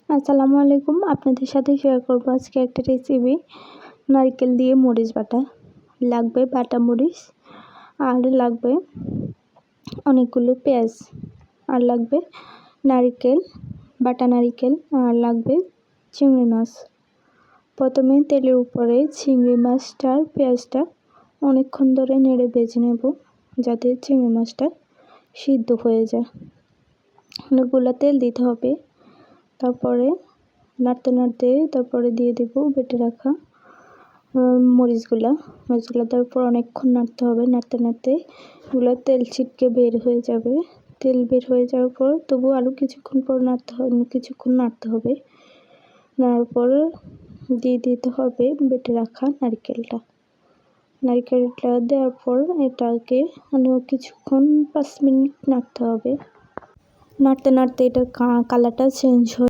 আসসালামু আলাইকুম। আপনাদের সাথে শেয়ার করব আজকে একটা রেসিপি, নারকেল দিয়ে মরিচ বাটা। লাগবে বাটা মরিচ, আর লাগবে অনেকগুলো পেঁয়াজ, আর লাগবে নারকেল, বাটা নারকেল, আর লাগবে চিংড়ি মাছ। প্রথমে তেলের উপরে চিংড়ি মাছটা পেঁয়াজটা অনেকক্ষণ ধরে নেড়ে ভেজে নেব, যাতে চিংড়ি মাছটা সিদ্ধ হয়ে যায়। অনেকগুলো তেল দিতে হবে। তারপরে নাড়তে নাড়তে তারপরে দিয়ে দেব বেটে রাখা মরিচগুলা তারপর অনেকক্ষণ নাড়তে হবে। নাড়তে নাড়তে এগুলো তেল ছিটকে বের হয়ে যাবে। তেল বের হয়ে যাওয়ার পর তবু আরও কিছুক্ষণ নাড়তে হবে। নাড়ার পর দিয়ে দিতে হবে বেটে রাখা নারকেলটা দেওয়ার পর এটাকে কিছুক্ষণ 5 মিনিট নাড়তে হবে। নাড়তে নাড়তে এটার কালারটা চেঞ্জ হয়ে